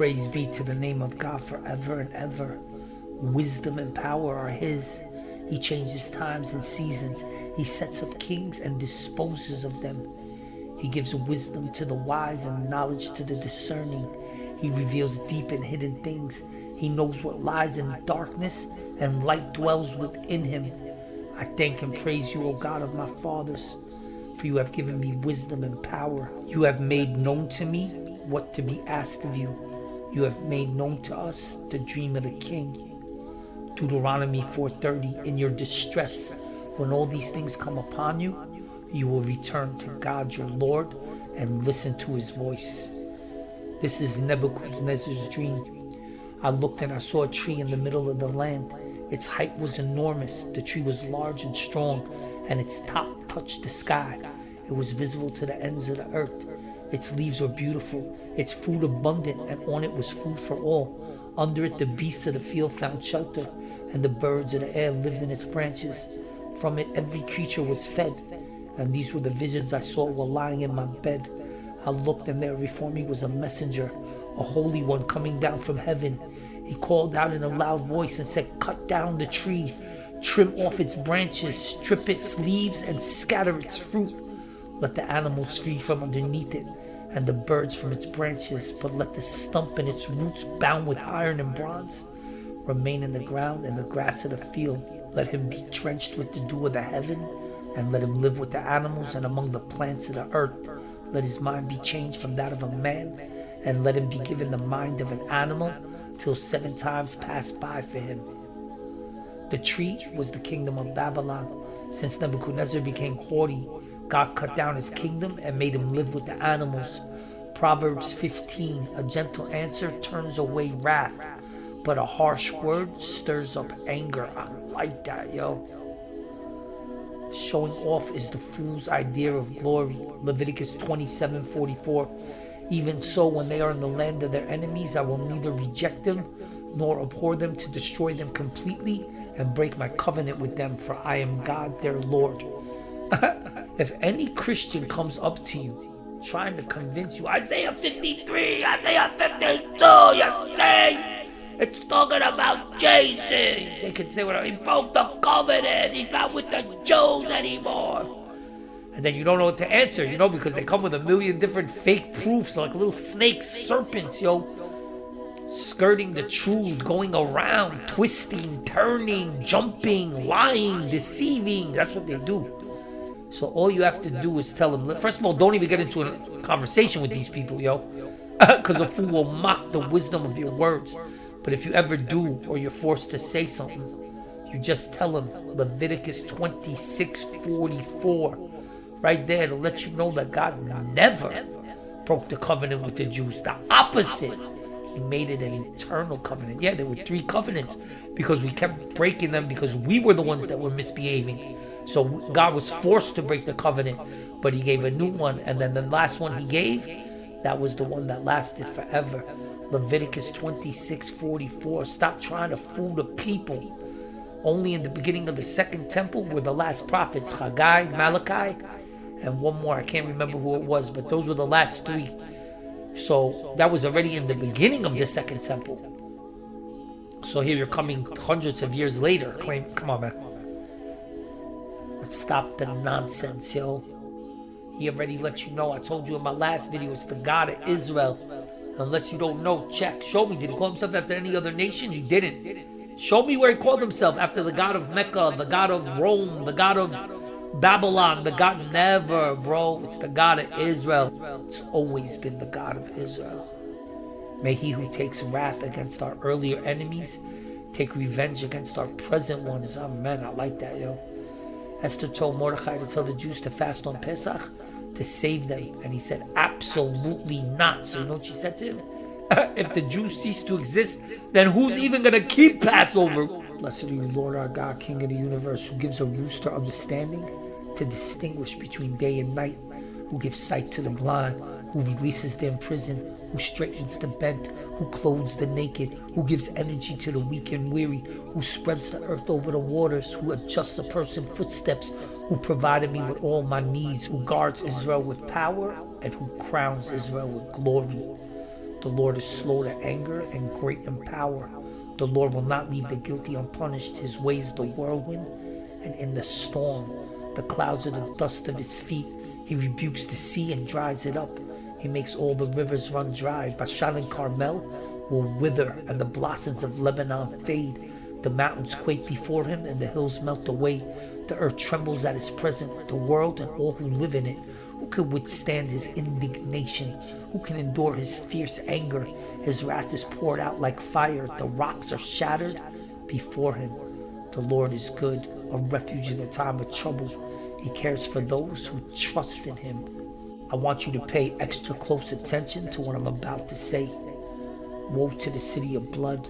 Praise be to the name of God forever and ever. Wisdom and power are His. He changes times and seasons. He sets up kings and disposes of them. He gives wisdom to the wise and knowledge to the discerning. He reveals deep and hidden things. He knows what lies in darkness, and light dwells within Him. I thank and praise you, O God of my fathers, for you have given me wisdom and power. You have made known to me what to be asked of you. You have made known to us the dream of the king. Deuteronomy 4:30, in your distress, when all these things come upon you, you will return to God your Lord and listen to His voice. This is Nebuchadnezzar's dream. I looked and I saw a tree in the middle of the land. Its height was enormous. The tree was large and strong, and its top touched the sky. It was visible to the ends of the earth. Its leaves were beautiful, its fruit abundant, and on it was food for all. Under it the beasts of the field found shelter, and the birds of the air lived in its branches. From it every creature was fed. And these were the visions I saw while lying in my bed. I looked, and there before me was a messenger, a holy one coming down from heaven. He called out in a loud voice and said, cut down the tree, trim off its branches, strip its leaves, and scatter its fruit. Let the animals feed from underneath it, and the birds from its branches, but let the stump and its roots, bound with iron and bronze, remain in the ground and the grass of the field. Let him be drenched with the dew of the heaven, and let him live with the animals and among the plants of the earth. Let his mind be changed from that of a man, and let him be given the mind of an animal, till 7 times pass by for him. The tree was the kingdom of Babylon. Since Nebuchadnezzar became haughty, God cut down his kingdom and made him live with the animals. Proverbs 15, a gentle answer turns away wrath, but a harsh word stirs up anger. I like that, yo. Showing off is the fool's idea of glory. Leviticus 27:44. Even so, when they are in the land of their enemies, I will neither reject them nor abhor them to destroy them completely and break my covenant with them, for I am God their Lord. If any Christian comes up to you trying to convince you, Isaiah 53, Isaiah 52, you say, it's talking about Jesus. They can say, well, he broke the covenant. He's not with the Jews anymore. And then you don't know what to answer, because they come with a million different fake proofs, like little snakes, serpents, skirting the truth, going around, twisting, turning, jumping, lying, deceiving. That's what they do. So all you have to do is tell them, first of all, don't even get into a conversation with these people, because a fool will mock the wisdom of your words. But if you ever do, or you're forced to say something, you just tell them Leviticus 26:44, right there, to let you know that God never broke the covenant with the Jews. The opposite. He made it an eternal covenant. Yeah, there were 3 covenants because we kept breaking them because we were the ones that were misbehaving. So God was forced to break the covenant, but he gave a new one. And then the last one he gave, that was the one that lasted forever. Leviticus 26:44. Stop trying to fool the people. Only in the beginning of the second temple were the last prophets, Haggai, Malachi, and one more. I can't remember who it was, but those were the last 3. So that was already in the beginning of the second temple. So here you're coming hundreds of years later. Come on, man. Let's stop the nonsense, yo. He already let you know. I told you in my last video, it's the God of Israel. Unless you don't know, check. Show me. Did he call himself after any other nation? He didn't. Show me where he called himself after the God of Mecca, the God of Rome, the God of Babylon, the God. Never, bro. It's the God of Israel. It's always been the God of Israel. May he who takes wrath against our earlier enemies take revenge against our present ones. Amen. I like that, yo. Esther told Mordechai to tell the Jews to fast on Pesach to save them. And he said, absolutely not. So you know what she said to him? If the Jews cease to exist, then who's even going to keep Passover? Blessed are you, Lord our God, King of the universe, who gives a rooster understanding to distinguish between day and night, who gives sight to the blind, who releases the imprisoned, who straightens the bent, who clothes the naked, who gives energy to the weak and weary, who spreads the earth over the waters, who adjusts a person's footsteps, who provided me with all my needs, who guards Israel with power, and who crowns Israel with glory. The Lord is slow to anger and great in power. The Lord will not leave the guilty unpunished. His ways the whirlwind, and in the storm the clouds are the dust of his feet. He rebukes the sea and dries it up. He makes all the rivers run dry. Bashan and Carmel will wither, and the blossoms of Lebanon fade. The mountains quake before him, and the hills melt away. The earth trembles at his presence, the world and all who live in it. Who can withstand his indignation? Who can endure his fierce anger? His wrath is poured out like fire. The rocks are shattered before him. The Lord is good, a refuge in a time of trouble. He cares for those who trust in him. I want you to pay extra close attention to what I'm about to say. Woe to the city of blood,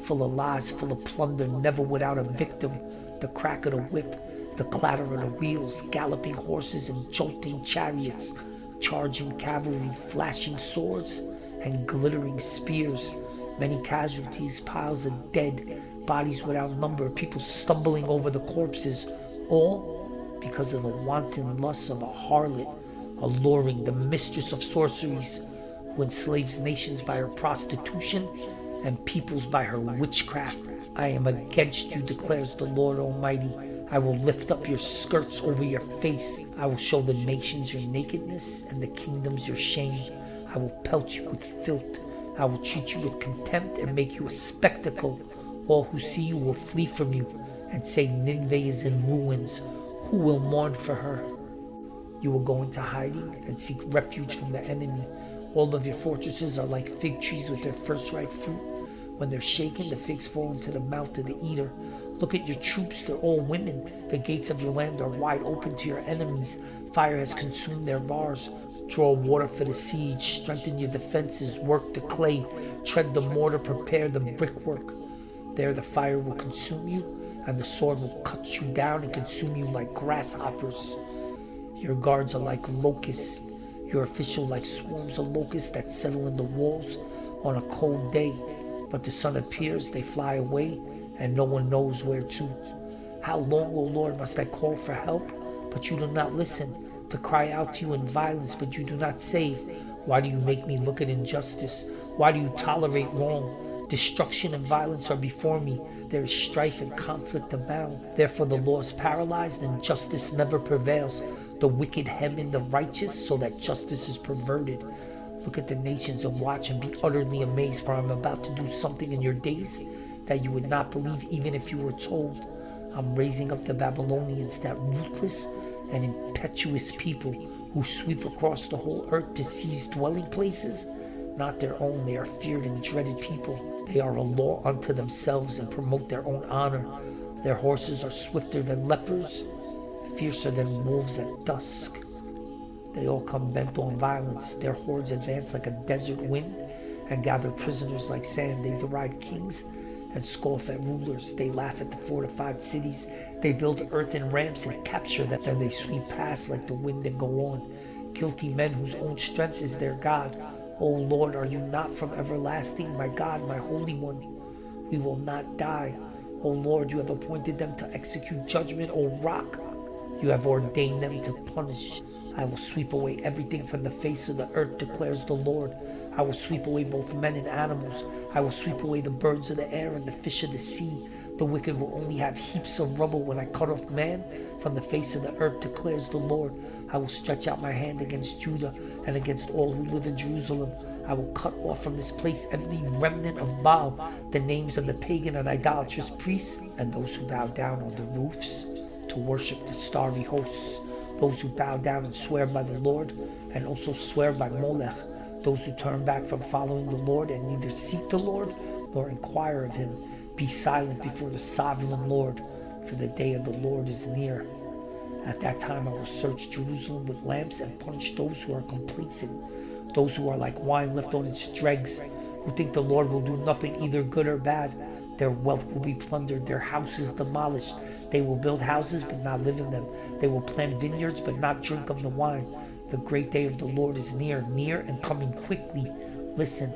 full of lies, full of plunder, never without a victim. The crack of the whip, the clatter of the wheels, galloping horses and jolting chariots, charging cavalry, flashing swords and glittering spears. Many casualties, piles of dead bodies without number, people stumbling over the corpses, all because of the wanton lust of a harlot, alluring, the mistress of sorceries, who enslaves nations by her prostitution and peoples by her witchcraft. I am against you, declares the Lord Almighty. I will lift up your skirts over your face. I will show the nations your nakedness and the kingdoms your shame. I will pelt you with filth. I will treat you with contempt and make you a spectacle. All who see you will flee from you and say, Nineveh is in ruins. Who will mourn for her? You will go into hiding and seek refuge from the enemy. All of your fortresses are like fig trees with their first ripe fruit. When they're shaken, the figs fall into the mouth of the eater. Look at your troops, they're all women. The gates of your land are wide open to your enemies. Fire has consumed their bars. Draw water for the siege, strengthen your defenses, work the clay, tread the mortar, prepare the brickwork. There the fire will consume you, and the sword will cut you down and consume you like grasshoppers. Your guards are like locusts, your officials like swarms of locusts that settle in the walls on a cold day. But the sun appears, they fly away, and no one knows where to. How long, O Lord, must I call for help, but you do not listen, to cry out to you in violence, but you do not save? Why do you make me look at injustice? Why do you tolerate wrong? Destruction and violence are before me. There is strife and conflict abound. Therefore the law is paralyzed and justice never prevails. The wicked hem in the righteous so that justice is perverted. Look at the nations and watch and be utterly amazed, for I'm about to do something in your days that you would not believe even if you were told. I'm raising up the Babylonians, that ruthless and impetuous people who sweep across the whole earth to seize dwelling places, not their own. They are feared and dreaded people. They are a law unto themselves and promote their own honor. Their horses are swifter than leopards, fiercer than wolves at dusk. They all come bent on violence. Their hordes advance like a desert wind and gather prisoners like sand. They deride kings and scoff at rulers. They laugh at the fortified cities. They build earthen ramps and capture them. Then they sweep past like the wind and go on. Guilty men whose own strength is their God. O Lord, are you not from everlasting? My God, my Holy One, we will not die. O Lord, you have appointed them to execute judgment. O Rock, you have ordained them to punish. I will sweep away everything from the face of the earth, declares the Lord. I will sweep away both men and animals. I will sweep away the birds of the air and the fish of the sea. The wicked will only have heaps of rubble when I cut off man from the face of the earth, declares the Lord. I will stretch out my hand against Judah and against all who live in Jerusalem. I will cut off from this place every remnant of Baal, the names of the pagan and idolatrous priests, and those who bow down on the roofs to worship the starry hosts, those who bow down and swear by the Lord, and also swear by Molech, those who turn back from following the Lord and neither seek the Lord nor inquire of him. Be silent before the sovereign Lord, for the day of the Lord is near. At that time I will search Jerusalem with lamps and punish those who are complacent, those who are like wine left on its dregs, who think the Lord will do nothing, either good or bad. Their wealth will be plundered, their houses demolished. They will build houses but not live in them. They will plant vineyards but not drink of the wine. The great day of the Lord is near, near and coming quickly. Listen,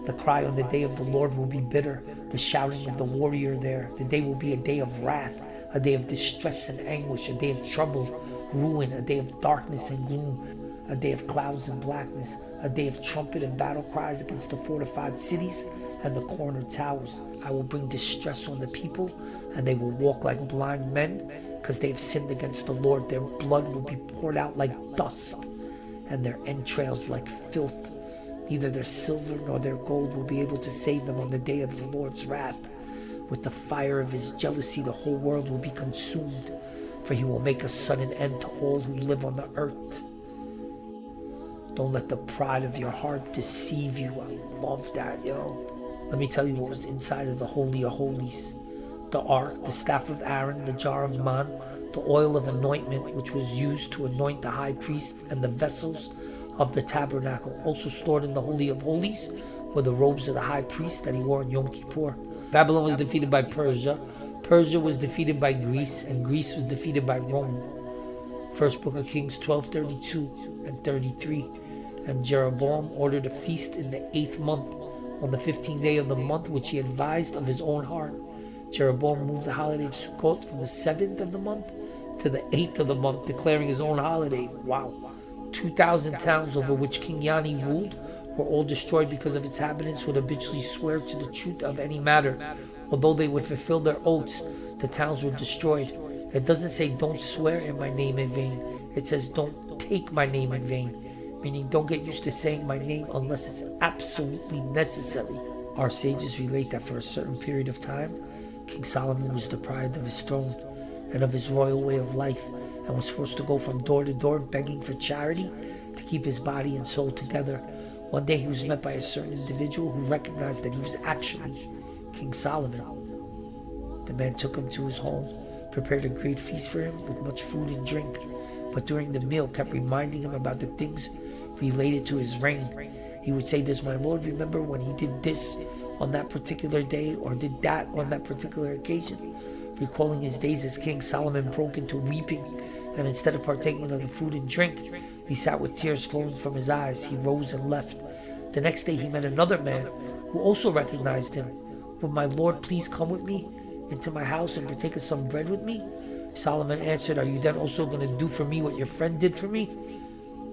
the cry on the day of the Lord will be bitter, the shouting of the warrior there. The day will be a day of wrath, a day of distress and anguish, a day of trouble, ruin, a day of darkness and gloom. a day of clouds and blackness, a day of trumpet and battle cries against the fortified cities and the corner towers. I will bring distress on the people, and they will walk like blind men, because they have sinned against the Lord. Their blood will be poured out like dust, and their entrails like filth. Neither their silver nor their gold will be able to save them on the day of the Lord's wrath. With the fire of his jealousy, the whole world will be consumed, for he will make a sudden end to all who live on the earth. Don't let the pride of your heart deceive you. I love that, yo. Let me tell you what was inside of the Holy of Holies. The ark, the staff of Aaron, the jar of man, the oil of anointment, which was used to anoint the high priest, and the vessels of the tabernacle. Also stored in the Holy of Holies were the robes of the high priest that he wore in Yom Kippur. Babylon was defeated by Persia. Persia was defeated by Greece, and Greece was defeated by Rome. First Book of Kings 12:32 and 33. And Jeroboam ordered a feast in the 8th month, on the 15th day of the month, which he advised of his own heart. Jeroboam moved the holiday of Sukkot from the 7th of the month to the 8th of the month, declaring his own holiday. Wow. 2,000 towns over which King Yani ruled were all destroyed because of its inhabitants would habitually swear to the truth of any matter. Although they would fulfill their oaths, the towns were destroyed. It doesn't say don't swear in my name in vain. It says don't take my name in vain. Meaning don't get used to saying my name unless it's absolutely necessary. Our sages relate that for a certain period of time, King Solomon was deprived of his throne and of his royal way of life, and was forced to go from door to door begging for charity to keep his body and soul together. One day he was met by a certain individual who recognized that he was actually King Solomon. The man took him to his home, prepared a great feast for him with much food and drink, but during the meal kept reminding him about the things related to his reign. He would say, does my Lord remember when he did this on that particular day, or did that on that particular occasion? Recalling his days as king, Solomon broke into weeping, and instead of partaking of the food and drink, he sat with tears flowing from his eyes. He rose and left. The next day he met another man who also recognized him. Would my Lord please come with me into my house and partake of some bread with me? Solomon answered, are you then also going to do for me what your friend did for me?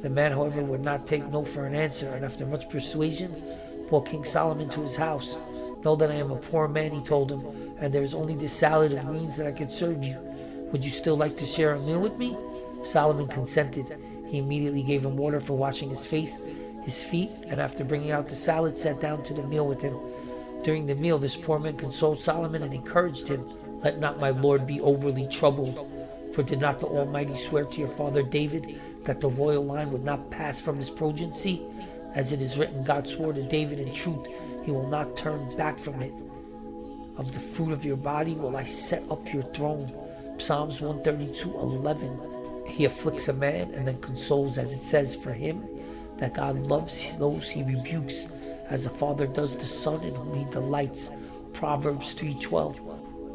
The man, however, would not take no for an answer, and after much persuasion, brought King Solomon to his house. Know that I am a poor man, he told him, and there is only this salad of greens that I can serve you. Would you still like to share a meal with me? Solomon consented. He immediately gave him water for washing his face, his feet, and after bringing out the salad, sat down to the meal with him. During the meal, this poor man consoled Solomon and encouraged him, let not my Lord be overly troubled. For did not the Almighty swear to your father David that the royal line would not pass from his progeny? As it is written, God swore to David in truth, he will not turn back from it. Of the fruit of your body will I set up your throne. Psalms 132:11. He afflicts a man and then consoles, as it says for him, that God loves those he rebukes, as a father does the son in whom he delights. Proverbs 3:12.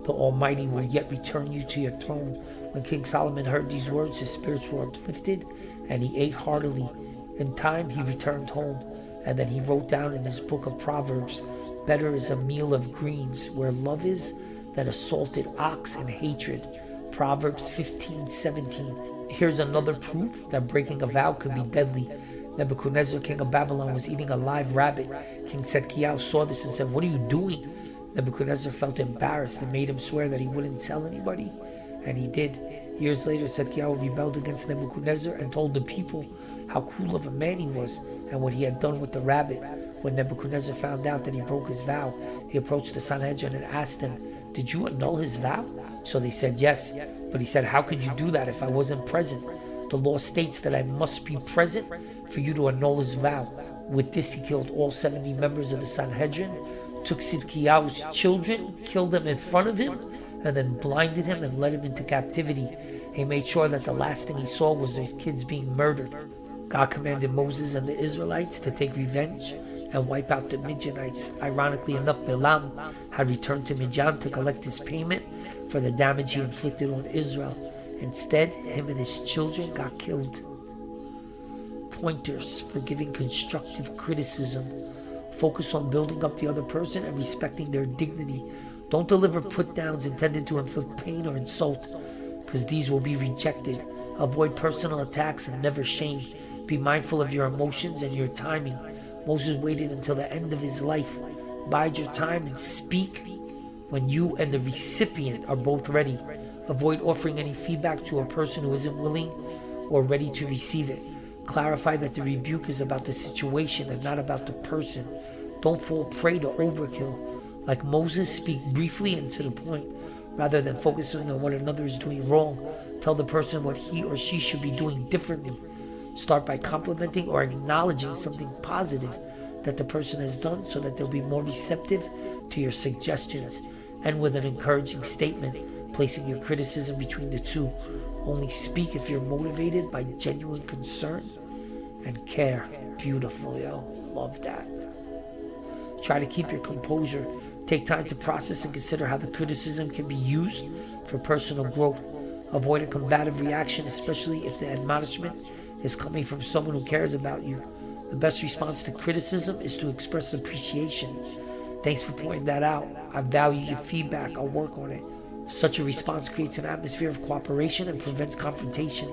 The Almighty will yet return you to your throne. When King Solomon heard these words, his spirits were uplifted, and he ate heartily. In time he returned home, and then he wrote down in his book of Proverbs, better is a meal of greens where love is than a salted ox and hatred. Proverbs 15:17. Here's another proof that breaking a vow could be deadly. Nebuchadnezzar, king of Babylon, was eating a live rabbit. King Zedekiah saw this and said, what are you doing? Nebuchadnezzar felt embarrassed and made him swear that he wouldn't tell anybody, and he did. Years later, Zedekiah rebelled against Nebuchadnezzar and told the people how cruel of a man he was and what he had done with the rabbit. When Nebuchadnezzar found out that he broke his vow, he approached the Sanhedrin and asked them, did you annul his vow? So they said yes. But he said, how could you do that if I wasn't present? The law states that I must be present for you to annul his vow. With this, he killed all 70 members of the Sanhedrin, took Zedekiah's children, killed them in front of him, and then blinded him and led him into captivity. He made sure that the last thing he saw was his kids being murdered. God commanded Moses and the Israelites to take revenge and wipe out the Midianites. Ironically enough, Balaam had returned to Midian to collect his payment for the damage he inflicted on Israel. Instead, him and his children got killed. Pointers for giving constructive criticism. Focus on building up the other person and respecting their dignity. Don't deliver put-downs intended to inflict pain or insult, because these will be rejected. Avoid personal attacks and never shame. Be mindful of your emotions and your timing. Moses waited until the end of his life. Bide your time and speak when you and the recipient are both ready. Avoid offering any feedback to a person who isn't willing or ready to receive it. Clarify that the rebuke is about the situation and not about the person. Don't fall prey to overkill. Like Moses, speak briefly and to the point. Rather than focusing on what another is doing wrong, tell the person what he or she should be doing differently. Start by complimenting or acknowledging something positive that the person has done so that they'll be more receptive to your suggestions. End with an encouraging statement, placing your criticism between the two. Only speak if you're motivated by genuine concern and care. Beautiful, yo. Love that. Try to keep your composure. Take time to process and consider how the criticism can be used for personal growth. Avoid a combative reaction, especially if the admonishment is coming from someone who cares about you. The best response to criticism is to express appreciation. Thanks for pointing that out. I value your feedback. I'll work on it. Such a response creates an atmosphere of cooperation and prevents confrontation.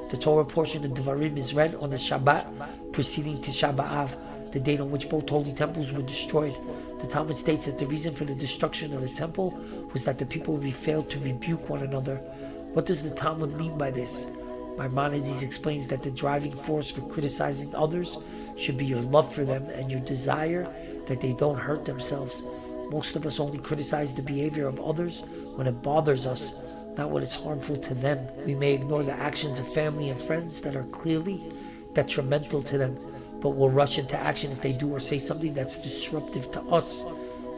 The Torah portion of Devarim is read on the Shabbat preceding Tisha B'Av, the date on which both holy temples were destroyed. The Talmud states that the reason for the destruction of the temple was that the people would be failed to rebuke one another. What does the Talmud mean by this? Maimonides explains that the driving force for criticizing others should be your love for them and your desire that they don't hurt themselves. Most of us only criticize the behavior of others when it bothers us, not when it's harmful to them. We may ignore the actions of family and friends that are clearly detrimental to them, but we'll rush into action if they do or say something that's disruptive to us.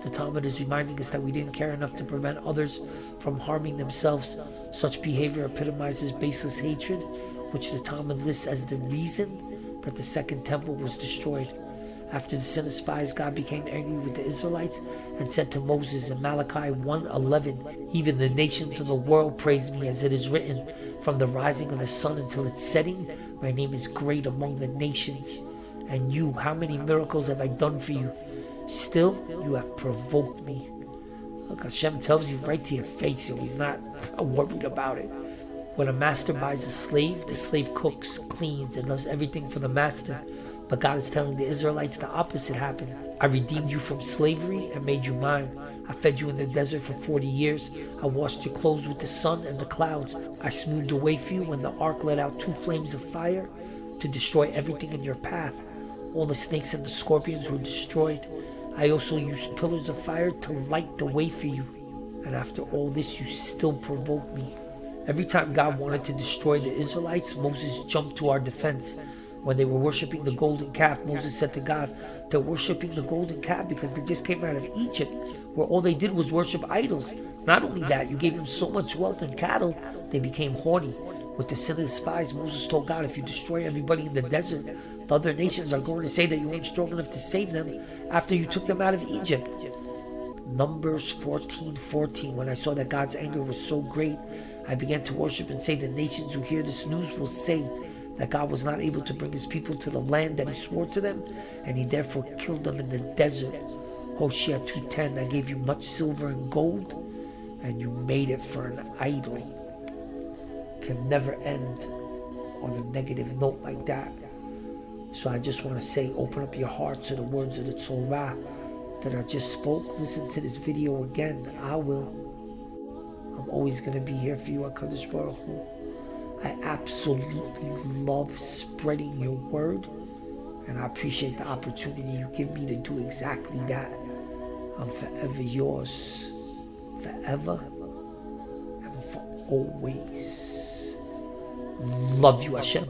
The Talmud is reminding us that we didn't care enough to prevent others from harming themselves. Such behavior epitomizes baseless hatred, which the Talmud lists as the reason that the second temple was destroyed. After the sin of spies, God became angry with the Israelites and said to Moses in Malachi 1:11, "Even the nations of the world praise me, as it is written, from the rising of the sun until its setting, my name is great among the nations. And you, how many miracles have I done for you? Still, you have provoked me." Look, Hashem tells you right to your face, yo. He's not worried about it. When a master buys a slave, the slave cooks, cleans, and does everything for the master. But God is telling the Israelites the opposite happened. I redeemed you from slavery and made you mine. I fed you in the desert for 40 years. I washed your clothes with the sun and the clouds. I smoothed the way for you when the ark let out 2 flames of fire to destroy everything in your path. All the snakes and the scorpions were destroyed. I also used pillars of fire to light the way for you. And after all this, you still provoke me. Every time God wanted to destroy the Israelites, Moses jumped to our defense. When they were worshiping the golden calf, Moses said to God, "They're worshiping the golden calf because they just came out of Egypt, where all they did was worship idols. Not only that, you gave them so much wealth and cattle, they became horny." With the sin of the spies, Moses told God, "If you destroy everybody in the desert, the other nations are going to say that you weren't strong enough to save them after you took them out of Egypt." Numbers 14:14. When I saw that God's anger was so great, I began to worship and say, "The nations who hear this news will say that God was not able to bring his people to the land that he swore to them, and he therefore killed them in the desert." Hosea 2:10. I gave you much silver and gold, and you made it for an idol. Can never end on a negative note like that. So I just want to say, open up your heart to the words of the Torah that I just spoke. Listen to this video again. I will. I'm always going to be here for you, HaKadosh Baruch Hu. I absolutely love spreading your word, and I appreciate the opportunity you give me to do exactly that. I'm forever yours, forever and for always. Love you, Hashem.